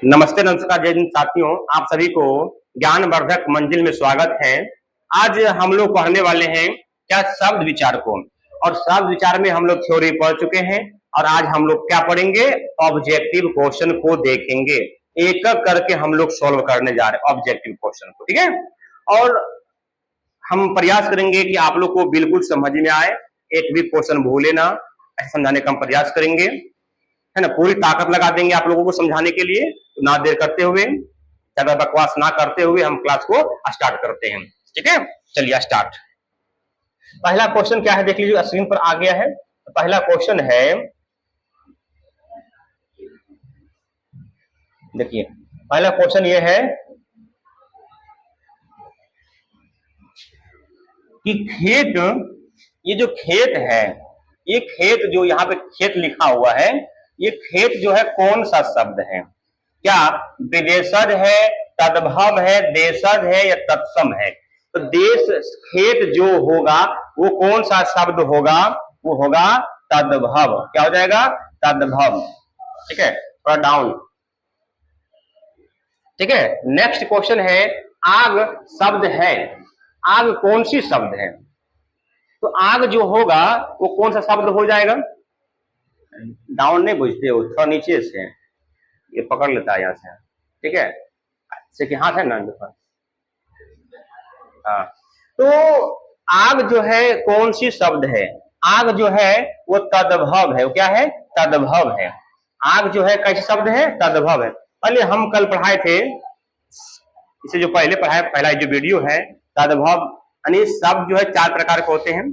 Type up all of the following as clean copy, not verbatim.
नमस्ते, नमस्कार, जय हिंद साथियों। आप सभी को ज्ञानवर्धक मंजिल में स्वागत है। आज हम लोग पढ़ने वाले हैं क्या शब्द विचार को। और शब्द विचार में हम लोग थ्योरी पढ़ चुके हैं और आज हम लोग क्या पढ़ेंगे, ऑब्जेक्टिव क्वेश्चन को देखेंगे। एक एक करके हम लोग सॉल्व करने जा रहे हैं ऑब्जेक्टिव क्वेश्चन को, ठीक है। और हम प्रयास करेंगे कि आप लोग को बिल्कुल समझ में आए, एक भी क्वेश्चन भूले ना, ऐसा समझाने का हम प्रयास करेंगे, है ना। पूरी ताकत लगा देंगे आप लोगों को समझाने के लिए। तो ना देर करते हुए, ज्यादा बकवास ना करते हुए हम क्लास को स्टार्ट करते हैं, ठीक है। चलिए स्टार्ट। पहला क्वेश्चन क्या है देख लीजिए, स्क्रीन पर आ गया है। पहला क्वेश्चन है, देखिए पहला क्वेश्चन ये है कि खेत, ये जो खेत है, ये खेत जो यहाँ पे खेत लिखा हुआ है, ये खेत जो है कौन सा शब्द है? क्या विदेशज है, तद्भव है, देशज है या तत्सम है? तो देश खेत जो होगा वो कौन सा शब्द होगा? वो होगा तद्भव। क्या हो जाएगा? तद्भव, ठीक है। थोड़ा डाउन, ठीक है। नेक्स्ट क्वेश्चन है, आग शब्द है, आग कौन सी शब्द है? तो आग जो होगा वो कौन सा शब्द हो जाएगा? डाउन नहीं बुझते हो, थोड़ा नीचे से ये पकड़ लेता है यहाँ से, ठीक है। से कि हाथ है ना, हाँ। तो आग जो है कौन सी शब्द है? आग जो है वो तद्भव है। वो क्या है? तद्भव है। आग जो है कैसे शब्द है? तद्भव है। पहले हम कल पढ़ाए थे, इसे जो पहले पढ़ाया, पहला जो वीडियो है, तद्भव यानी शब्द जो है चार प्रकार के होते हैं।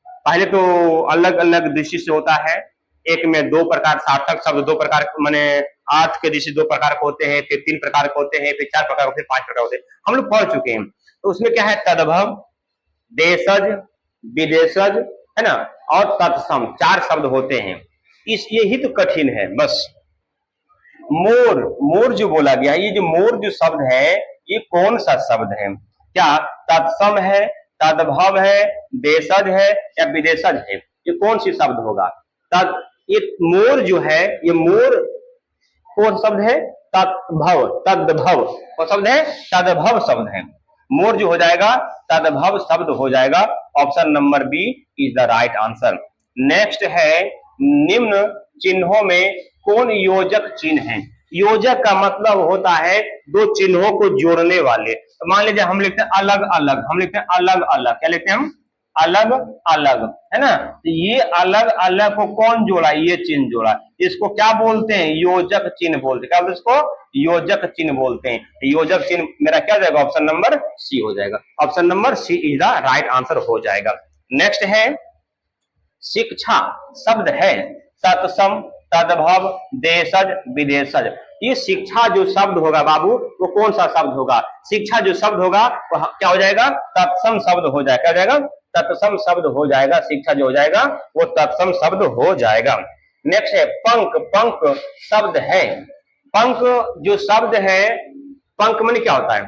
पहले तो अलग अलग दृष्टि से होता है। एक में दो प्रकार, सार्थक शब्द दो प्रकार, माने अर्थ के दृष्टि दो प्रकार के होते हैं, फिर तीन प्रकार के होते हैं, फिर चार प्रकार होते हैं, पांच प्रकार होते हैं, हम लोग पढ़ चुके हैं। तो उसमें क्या है? तद्भव, देशज, विदेशज, है ना, और तत्सम, चार शब्द होते हैं। इस ये ही तो कठिन है बस। मोर, मोर जो बोला गया, ये जो मोर जो शब्द है ये कौन सा शब्द है? क्या तत्सम है, तद्भव है, देशज है या विदेशज है? ये कौन सी शब्द होगा? तद ये मोर जो है, ये मोर कौन शब्द है? तद्भव, तद्भव कौन शब्द है? तद्भव शब्द है। मोर जो हो जाएगा तद्भव शब्द हो जाएगा। Option number B is the right answer. Next है, निम्न चिन्हों में कौन योजक चिन्ह है? योजक का मतलब होता है दो चिन्हों को जोड़ने वाले। तो मान लीजिए हम लिखते हैं अलग अलग, हम लिखते हैं अलग अलग, क्या लिखते हैं हम? अलग अलग, है ना। तो ये अलग अलग को कौन जोड़ा? ये चिन्ह जोड़ा। इसको क्या बोलते हैं? योजक चिन्ह बोलते हैं। क्या बोलते हैं इसको? योजक चिन्ह बोलते हैं। योजक चिन्ह मेरा क्या जाएगा? ऑप्शन नंबर सी हो जाएगा। Option number C is the right answer हो जाएगा। नेक्स्ट है, शिक्षा शब्द है, तत्सम, तद्भव, देशज, विदेशज। ये शिक्षा जो शब्द होगा बाबू, वो कौन सा शब्द होगा? शिक्षा जो शब्द होगा वो क्या हो जाएगा? तत्सम शब्द हो जाएगा। क्या हो जाएगा? तत्सम शब्द हो जाएगा। शिक्षा जो हो जाएगा वो तत्सम शब्द हो जाएगा। नेक्स्ट है, पंख, पंख शब्द है, पंख जो शब्द है, पंख मैंने क्या होता है?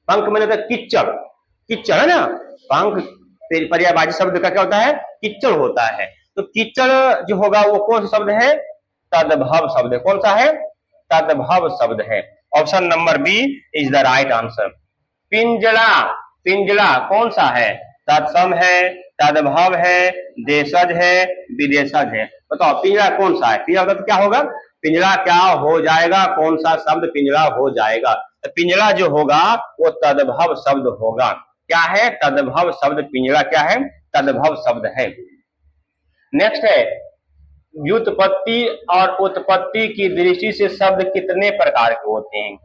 पंख मैंने होता है किच्चड़, किच्चड़ है ना। पंख पर्यायवाची शब्द का क्या होता है? किच्चड़ होता है। तो किच्चड़ जो होगा वो कौन सा शब्द है? तद्भव शब्द है। कौन सा है? तद्भव शब्द है। Option number B is the right answer. पिंजड़ा, पिंजड़ा कौन सा है? तत्सम है, तद्भव है, देशज है, विदेशज है। बताओ पिंजड़ा कौन सा है? पिंजड़ा तो क्या होगा? पिंजड़ा क्या हो जाएगा? कौन सा शब्द पिंजड़ा हो जाएगा? तो पिंजड़ा जो होगा वो तद्भव शब्द होगा। क्या है? तद्भव शब्द। पिंजड़ा क्या है? तद्भव शब्द है। नेक्स्ट है, व्युत्पत्ति और उत्पत्ति की दृष्टि से शब्द कितने प्रकार के होते हैं?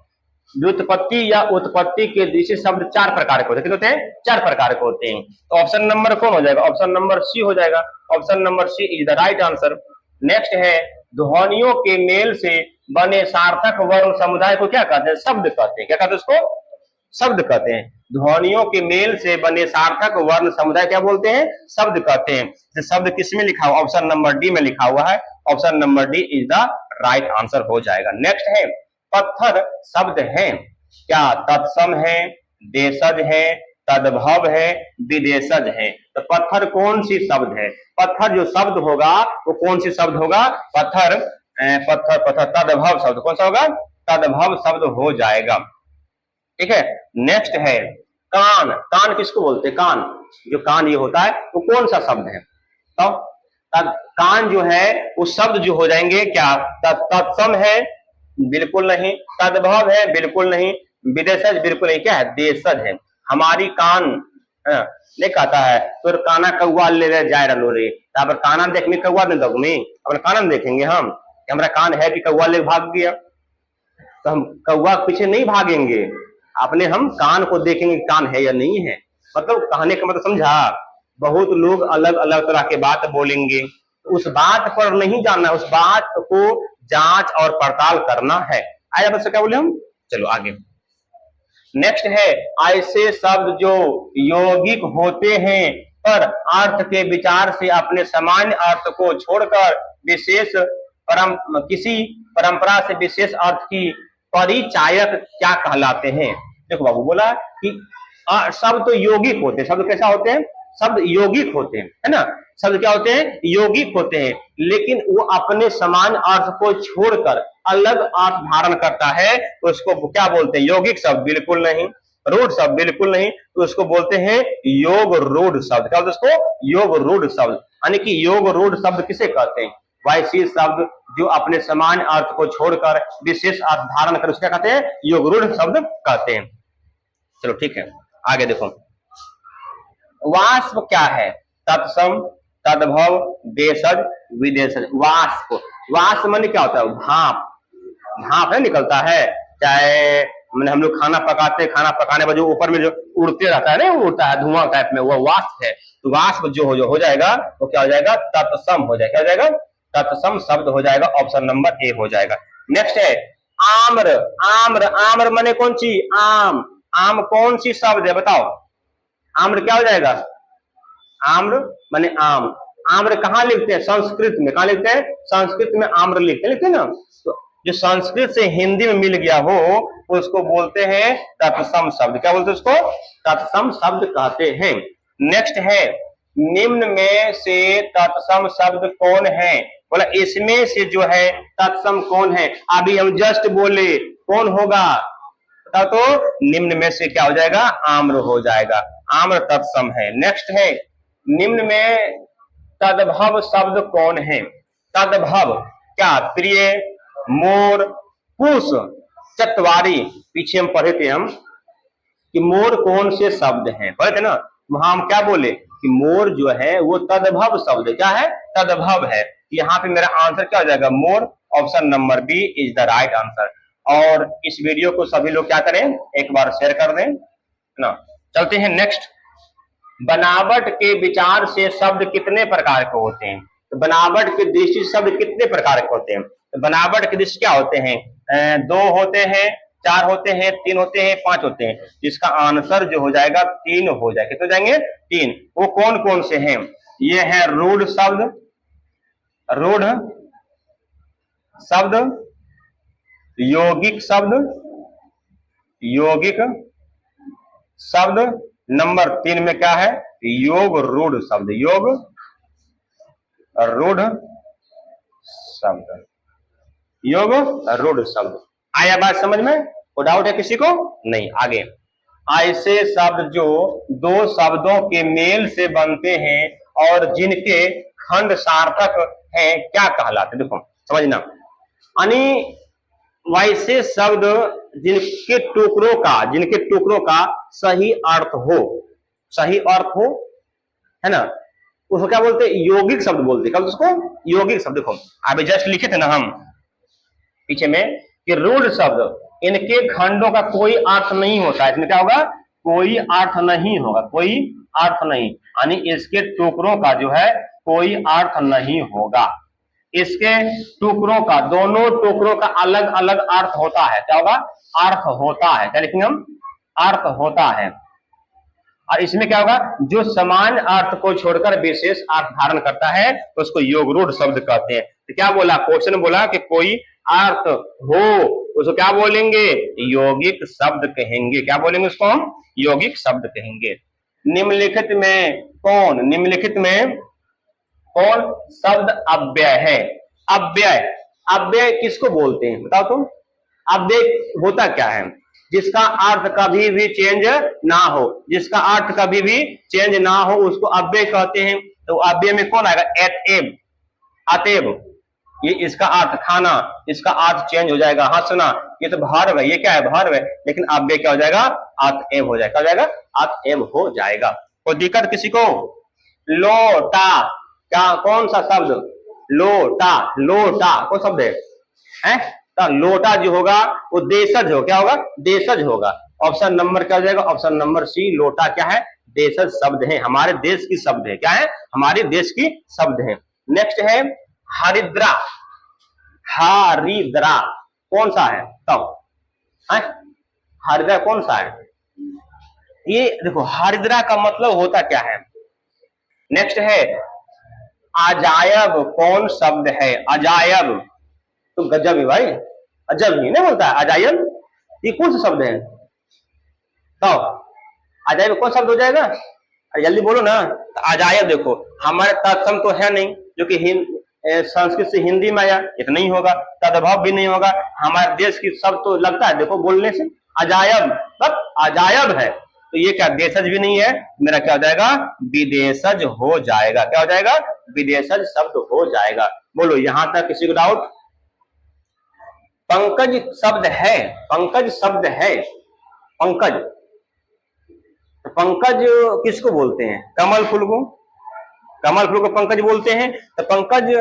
व्युत्पत्ति या उत्पत्ति के दृष्टि शब्द चार प्रकार के होते हैं। कितने होते हैं? चार प्रकार के होते हैं। तो ऑप्शन नंबर कौन हो जाएगा? ऑप्शन नंबर सी हो जाएगा। Option number C is the right answer. Next है, ध्वनियों के मेल से बने सार्थक वर्ण समुदाय को क्या कहते हैं? शब्द कहते हैं। क्या कहते हैं उसको? शब्द कहते हैं। ध्वनियों के मेल से बने सार्थक वर्ण समुदाय क्या बोलते हैं? शब्द कहते हैं। तो शब्द किस में लिखा हुआ? ऑप्शन नंबर डी में लिखा हुआ है। Option number D is the right answer हो जाएगा। नेक्स्ट है, पत्थर शब्द है, क्या तत्सम है, देशज है, तद्भव है, विदेशज है? तो पत्थर कौन सी शब्द है? पत्थर जो शब्द होगा वो कौन सी शब्द होगा? पत्थर पत्थर पत्थर, तदभव शब्द कौन सा होगा? तदभव शब्द हो जाएगा। ठीक है। नेक्स्ट है कान। कान किसको बोलते हैं? कान, जो कान ये होता है वो कौन सा शब्द है? तो कान जो है वो शब्द जो हो जाएंगे क्या? तत्सम है? बिल्कुल नहीं। तद्भव है? बिल्कुल नहीं। विदेशज? बिल्कुल नहीं। क्या है? देशज है। हमारी कान नहीं कहता है तो काना कौआ ले रहे जाए रहो रे, अब काना देखने कौआ नहीं दो में अपना कानन देखेंगे हम, हमारा कान है कि कौआ ले भाग गया, तो हम कौआ पीछे नहीं भागेंगे, अपने हम कान को देखेंगे कान है या नहीं है। मतलब कहने का मतलब समझा? बहुत लोग अलग अलग तरह के बात बोलेंगे, उस बात पर नहीं जानना, उस बात को जांच और पड़ताल करना है। आया बच्चा क्या बोले हम? चलो आगे। नेक्स्ट है ऐसे शब्द जो यौगिक होते हैं पर अर्थ के विचार से अपने सामान्य अर्थ को छोड़कर विशेष किसी परंपरा से विशेष अर्थ की परिचायक क्या कहलाते हैं? देखो बाबू बोला कि शब्द तो यौगिक होते हैं। शब्द कैसा होते हैं? शब्द यौगिक होते हैं, है ना? शब्द क्या होते हैं? यौगिक होते हैं, लेकिन वो अपने समान अर्थ को छोड़कर अलग अर्थ धारण करता है, तो उसको क्या बोलते हैं? यौगिक शब्द? बिल्कुल नहीं। रूढ़ शब्द? बिल्कुल नहीं। तो उसको बोलते हैं योग रूढ़ शब्द। क्या बोलते हैं उसको? योग रूढ़ शब्द। यानी कि योग रूढ़ शब्द किसे कहते हैं? वैसे शब्द जो अपने समान अर्थ को छोड़कर विशेष अर्थ धारण कर, उसका कहते हैं योग रूढ़ शब्द कहते हैं। चलो ठीक है, आगे देखो। वाष्प क्या है? तत्सम, तद्भव, देशज, विदेशज। वाष्प, वाष्प माने क्या होता है? भाप। भाप है निकलता है, चाहे मैंने हम लोग खाना पकाते हैं, खाना पकाने में जो ऊपर में जो उड़ते रहता है ना, उड़ता है धुआं टाइप में, वो वाष्प है। तो वाष्प जो हो जाएगा वो क्या हो जाएगा? तत्सम हो जाएगा। क्या हो जाएगा? तत्सम शब्द हो जाएगा। ऑप्शन नंबर ए हो जाएगा। नेक्स्ट है आम्र। आम्र, आम्र माने कौन सी? आम। आम कौन सी शब्द है बताओ? आम्र क्या हो जाएगा? आम्र माने आम। आम्र कहाँ लिखते हैं? संस्कृत में। कहाँ लिखते हैं? संस्कृत में आम्र लिखते हैं ना। तो जो संस्कृत से हिंदी में मिल गया हो उसको बोलते हैं तत्सम शब्द। क्या बोलते हैं उसको? तत्सम शब्द कहते हैं। नेक्स्ट है निम्न में से तत्सम शब्द कौन है? बोला इसमें से जो है तत्सम कौन है? अभी हम जस्ट बोले, कौन होगा बताओ तो? निम्न में से क्या हो जाएगा? आम्र हो जाएगा। आम्र तत्सम है। नेक्स्ट है निम्न में तद्भव शब्द कौन है? तद्भव क्या? प्रिय, मोर, कुश, चतवारी। पीछे हम पढ़े थे हम कि मोर कौन से शब्द हैं, पढ़े थे ना। वहां हम क्या बोले कि मोर जो है वो तद्भव शब्द है। क्या है? तद्भव है। यहाँ पे मेरा आंसर क्या हो जाएगा? More. Option number B is the right answer. और इस वीडियो को सभी लोग क्या करें? एक बार शेयर कर दें ना। चलते हैं नेक्स्ट। बनावट के विचार से शब्द कितने प्रकार के होते हैं? तो बनावट की दृष्टि से शब्द कितने प्रकार के होते हैं? तो बनावट की दृष्टि क्या होते हैं? 2 होते हैं, 4 होते हैं, 3 होते हैं, 5 होते हैं। जिसका आंसर जो हो जाएगा 3 हो जाएगा। कितने जाएंगे? 3। वो कौन कौन से हैं? ये है रूढ़ शब्द, रूढ़ शब्द, यौगिक शब्द, यौगिक शब्द। नंबर 3 में क्या है? योग रूढ़ शब्द, योग रूढ़ शब्द, योग रूढ़ शब्द। आया बात समझ में? कोई डाउट है किसी को? नहीं। आगे ऐसे शब्द जो 2 शब्दों के मेल से बनते हैं और जिनके खंड सार्थक हैं क्या कहलाते? देखो समझना, यानी वैसे शब्द जिनके टुकड़ों का सही अर्थ हो, सही अर्थ हो, है ना, उसको क्या बोलते हैं? यौगिक शब्द बोलते हैं। उसको यौगिक शब्द। देखो अभी जस्ट लिखे थे ना हम पीछे में कि रूढ़ शब्द इनके खंडों का कोई अर्थ नहीं होता है। इसमें क्या होगा? कोई अर्थ नहीं होगा, कोई अर्थ नहीं, यानी इसके टुकड़ों का जो है कोई अर्थ नहीं होगा। इसके टुकड़ों का, दोनों टुकड़ों का अलग अलग अर्थ होता है। क्या होगा? अर्थ होता है। क्या लिखेंगे हम? अर्थ होता है। और इसमें क्या होगा? जो समान अर्थ को छोड़कर विशेष अर्थ धारण करता है तो उसको योगरूढ़ शब्द कहते हैं। तो क्या बोला? क्वेश्चन बोला कि कोई अर्थ हो उसको क्या बोलेंगे? यौगिक शब्द कहेंगे। क्या बोलेंगे उसको हम? यौगिक शब्द कहेंगे। निम्नलिखित में कौन शब्द अव्यय है? अव्यय अव्यय किसको बोलते हैं बताओ तुम? अव्यय होता क्या है? जिसका अर्थ कभी भी चेंज ना हो, जिसका अर्थ कभी भी चेंज ना हो उसको अव्यय कहते हैं। तो अव्यय में कौन आएगा? एतएव, अतएव। ये इसका अर्थ खाना, इसका अर्थ चेंज हो जाएगा। हंसना, ये तो भार्व है, ये क्या है? भार्व है। लेकिन अव्यय क्या हो जाएगा? अतएव हो जाएगा। क्या हो जाएगा? अतएव हो जाएगा। कोई दिक्कत किसी को? लोटा, क्या कौन सा शब्द? लोटा, लोटा कौन शब्द है? तो लोटा जो होगा वो देशज हो, क्या होगा? देशज होगा। ऑप्शन नंबर क्या हो जाएगा? ऑप्शन नंबर सी, लोटा क्या है? देशज शब्द है, हमारे देश की शब्द है। क्या है? हमारे देश की शब्द है। नेक्स्ट है हरिद्रा। हरिद्रा कौन सा है? तब हरिद्रा कौन सा है? ये देखो, हरिद्रा का मतलब होता क्या है? नेक्स्ट है अजायब। कौन शब्द है? अजायब तो गजब है भाई, अजब ही नहीं बोलता है अजायब। ये कौन सा शब्द है? तो अजायब कौन शब्द हो जाएगा? अरे जल्दी बोलो ना। तो अजायब देखो, हमारे तत्सम तो है नहीं जो कि संस्कृत से हिंदी में आया, ये तो नहीं होगा। तद्भव भी नहीं होगा। हमारे देश की शब्द तो लगता है देखो बोलने से अजायब, तब अजायब है तो ये क्या? देशज भी नहीं है, मेरा क्या हो जाएगा? विदेशज हो जाएगा। क्या हो जाएगा? विदेशज शब्द हो जाएगा। बोलो यहां तक किसी को डाउट? पंकज शब्द है, पंकज शब्द है, पंकज। तो पंकज किसको बोलते हैं? कमल फूल को, कमल फूल को पंकज बोलते हैं। तो पंकज,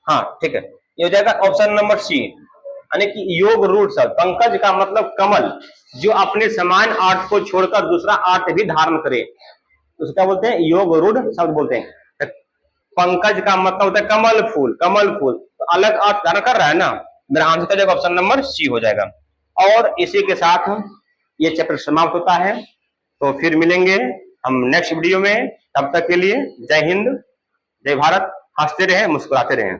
हाँ ठीक है, ये हो जाएगा ऑप्शन नंबर सी, यानी कि योग रूढ़ शब्द। पंकज का मतलब कमल, जो अपने समान अर्थ को छोड़कर दूसरा अर्थ भी धारण करे, उसको क्या बोलते हैं? योग रूढ़ शब्द बोलते हैं। तो पंकज का मतलब होता है कमल फूल, कमल फूल तो अलग अर्थ धारण कर रहा है ना। मेरा आंसर क्या जाएगा? ऑप्शन नंबर सी हो जाएगा। और इसी के साथ ये चैप्टर समाप्त होता है। तो फिर मिलेंगे हम नेक्स्ट वीडियो में। तब तक के लिए जय हिंद, जय भारत। हंसते रहें, मुस्कुराते रहें।